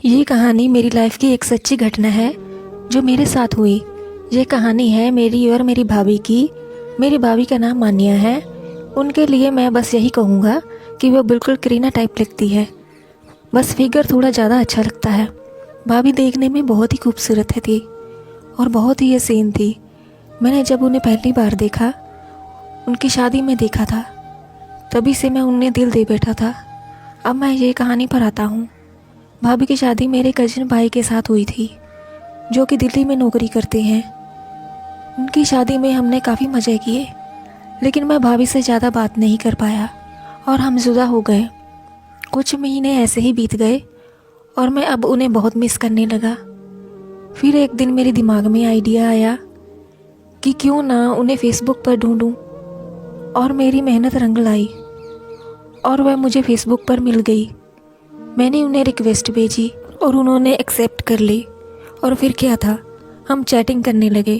ये कहानी मेरी लाइफ की एक सच्ची घटना है जो मेरे साथ हुई। ये कहानी है मेरी और मेरी भाभी की। मेरी भाभी का नाम मान्या है। उनके लिए मैं बस यही कहूँगा कि वो बिल्कुल करीना टाइप लगती है, बस फिगर थोड़ा ज़्यादा अच्छा लगता है। भाभी देखने में बहुत ही खूबसूरत है थी और बहुत ही हसीन थी। मैंने जब उन्हें पहली बार देखा, उनकी शादी में देखा था, तभी से मैं उन्हें दिल दे बैठा था। अब मैं ये कहानी पर आता हूँ। भाभी की शादी मेरे कजिन भाई के साथ हुई थी, जो कि दिल्ली में नौकरी करते हैं। उनकी शादी में हमने काफ़ी मज़े किए, लेकिन मैं भाभी से ज़्यादा बात नहीं कर पाया और हम जुदा हो गए। कुछ महीने ऐसे ही बीत गए और मैं अब उन्हें बहुत मिस करने लगा। फिर एक दिन मेरे दिमाग में आइडिया आया कि क्यों ना उन्हें फेसबुक पर ढूंढूं, और मेरी मेहनत रंग लाई और वह मुझे फेसबुक पर मिल गई। मैंने उन्हें रिक्वेस्ट भेजी और उन्होंने एक्सेप्ट कर ली। और फिर क्या था, हम चैटिंग करने लगे।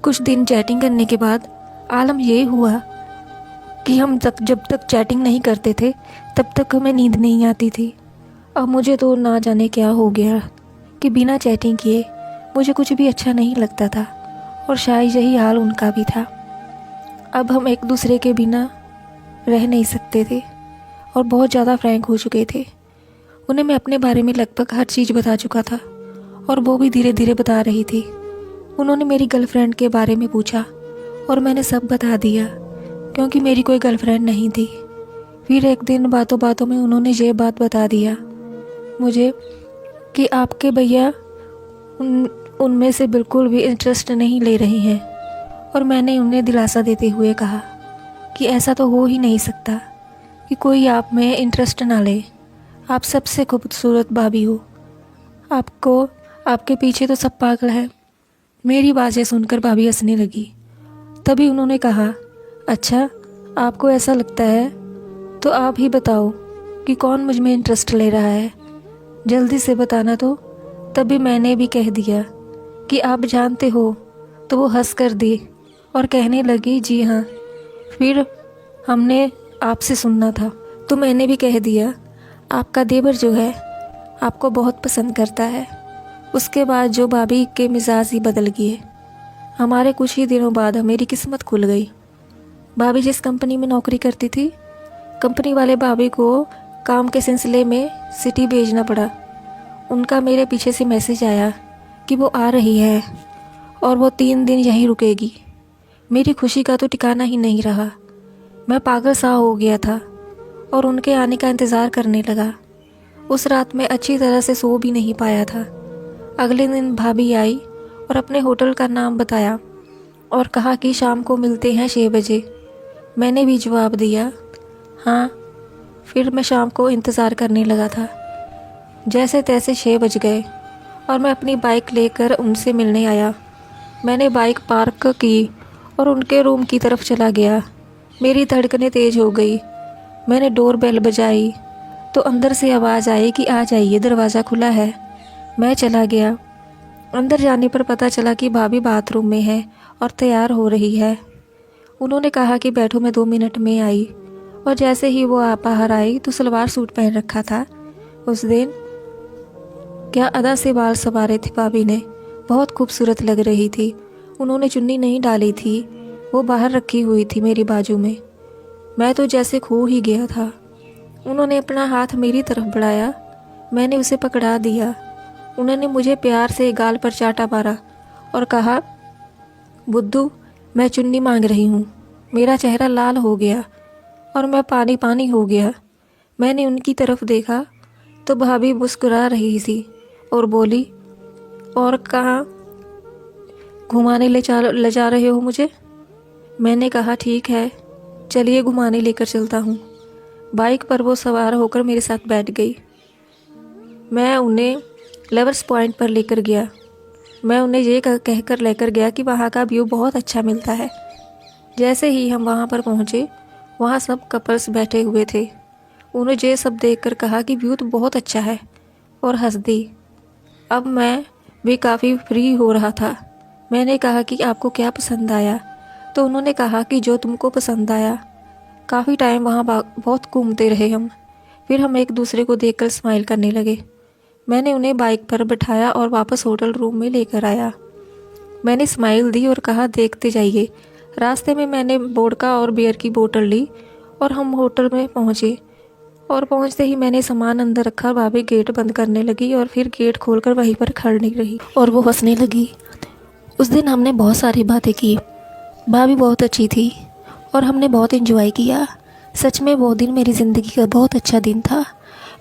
कुछ दिन चैटिंग करने के बाद आलम ये हुआ कि जब तक चैटिंग नहीं करते थे तब तक हमें नींद नहीं आती थी। अब मुझे तो ना जाने क्या हो गया कि बिना चैटिंग किए मुझे कुछ भी अच्छा नहीं लगता था, और शायद यही हाल उनका भी था। अब हम एक दूसरे के बिना रह नहीं सकते थे और बहुत ज़्यादा फ्रैंक हो चुके थे। उन्हें मैं अपने बारे में लगभग हर चीज़ बता चुका था और वो भी धीरे धीरे बता रही थी। उन्होंने मेरी गर्लफ्रेंड के बारे में पूछा और मैंने सब बता दिया, क्योंकि मेरी कोई गर्लफ्रेंड नहीं थी। फिर एक दिन बातों बातों में उन्होंने ये बात बता दिया मुझे कि आपके भैया उनमें से बिल्कुल भी इंटरेस्ट नहीं ले रहे हैं। और मैंने उन्हें दिलासा देते हुए कहा कि ऐसा तो हो ही नहीं सकता कि कोई आप में इंटरेस्ट ना ले। आप सबसे खूबसूरत भाभी हो, आपके पीछे तो सब पागल है। मेरी बातें सुनकर भाभी हंसने लगी। तभी उन्होंने कहा, अच्छा आपको ऐसा लगता है तो आप ही बताओ कि कौन मुझ में इंटरेस्ट ले रहा है, जल्दी से बताना। तो तभी मैंने भी कह दिया कि आप जानते हो। तो वो हंस कर दी और कहने लगी, जी हाँ, फिर हमने आपसे सुनना था। तो मैंने भी कह दिया, आपका देवर जो है आपको बहुत पसंद करता है। उसके बाद जो भाभी के मिजाज ही बदल गए। हमारे कुछ ही दिनों बाद मेरी किस्मत खुल गई। भाभी जिस कंपनी में नौकरी करती थी, कंपनी वाले भाभी को काम के सिलसिले में सिटी भेजना पड़ा। उनका मेरे पीछे से मैसेज आया कि वो आ रही है और वो 3 दिन यहीं रुकेगी। मेरी खुशी का तो ठिकाना ही नहीं रहा। मैं पागल सा हो गया था और उनके आने का इंतज़ार करने लगा। उस रात मैं अच्छी तरह से सो भी नहीं पाया था। अगले दिन भाभी आई और अपने होटल का नाम बताया और कहा कि शाम को मिलते हैं 6 बजे। मैंने भी जवाब दिया, हाँ। फिर मैं शाम को इंतज़ार करने लगा था। जैसे तैसे 6 बज गए और मैं अपनी बाइक लेकर उनसे मिलने आया। मैंने बाइक पार्क की और उनके रूम की तरफ चला गया। मेरी धड़कनें तेज़ हो गई। मैंने डोर बेल बजाई तो अंदर से आवाज़ आई कि आ जाइए, दरवाज़ा खुला है। मैं चला गया। अंदर जाने पर पता चला कि भाभी बाथरूम में है और तैयार हो रही है। उन्होंने कहा कि बैठो, मैं 2 मिनट में आई। और जैसे ही वो बाहर आई तो सलवार सूट पहन रखा था। उस दिन क्या अदा से बाल संवारे थे भाभी ने, बहुत खूबसूरत लग रही थी। उन्होंने चुन्नी नहीं डाली थी, वो बाहर रखी हुई थी मेरी बाजू में। मैं तो जैसे खो ही गया था। उन्होंने अपना हाथ मेरी तरफ बढ़ाया, मैंने उसे पकड़ा दिया। उन्होंने मुझे प्यार से गाल पर चाटा मारा और कहा, बुद्धू, मैं चुन्नी मांग रही हूँ। मेरा चेहरा लाल हो गया और मैं पानी पानी हो गया। मैंने उनकी तरफ देखा तो भाभी मुस्कुरा रही थी और बोली, और कहाँ घुमाने ले जा रहे हो मुझे? मैंने कहा, ठीक है, चलिए घुमाने लेकर चलता हूँ। बाइक पर वो सवार होकर मेरे साथ बैठ गई। मैं उन्हें लवर्स पॉइंट पर लेकर गया। मैं उन्हें ये कहकर लेकर गया कि वहाँ का व्यू बहुत अच्छा मिलता है। जैसे ही हम वहाँ पर पहुँचे, वहाँ सब कपल्स बैठे हुए थे। उन्हें ये सब देखकर कहा कि व्यू तो बहुत अच्छा है, और हंस दी। अब मैं भी काफ़ी फ्री हो रहा था। मैंने कहा कि आपको क्या पसंद आया? तो उन्होंने कहा कि जो तुमको पसंद आया। काफ़ी टाइम वहाँ बहुत घूमते रहे हम। फिर हम एक दूसरे को देखकर स्माइल करने लगे। मैंने उन्हें बाइक पर बिठाया और वापस होटल रूम में लेकर आया। मैंने स्माइल दी और कहा, देखते जाइए। रास्ते में मैंने वोडका और बियर की बोतल ली और हम होटल में पहुँचे। और पहुँचते ही मैंने सामान अंदर रखा। भाभी गेट बंद करने लगी और फिर गेट खोलकर वहीं पर खड़ी रही और वो हंसने लगी। उस दिन हमने बहुत सारी बातें की। भाभी बहुत अच्छी थी और हमने बहुत एंजॉय किया। सच में वो दिन मेरी ज़िंदगी का बहुत अच्छा दिन था।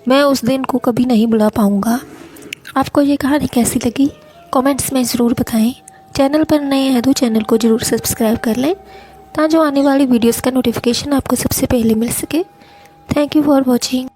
मैं उस दिन को कभी नहीं भुला पाऊँगा। आपको ये कहानी कैसी लगी कमेंट्स में ज़रूर बताएं। चैनल पर नए हैं तो चैनल को ज़रूर सब्सक्राइब कर लें ताकि आने वाली वीडियोस का नोटिफिकेशन आपको सबसे पहले मिल सके। Thank you for watching.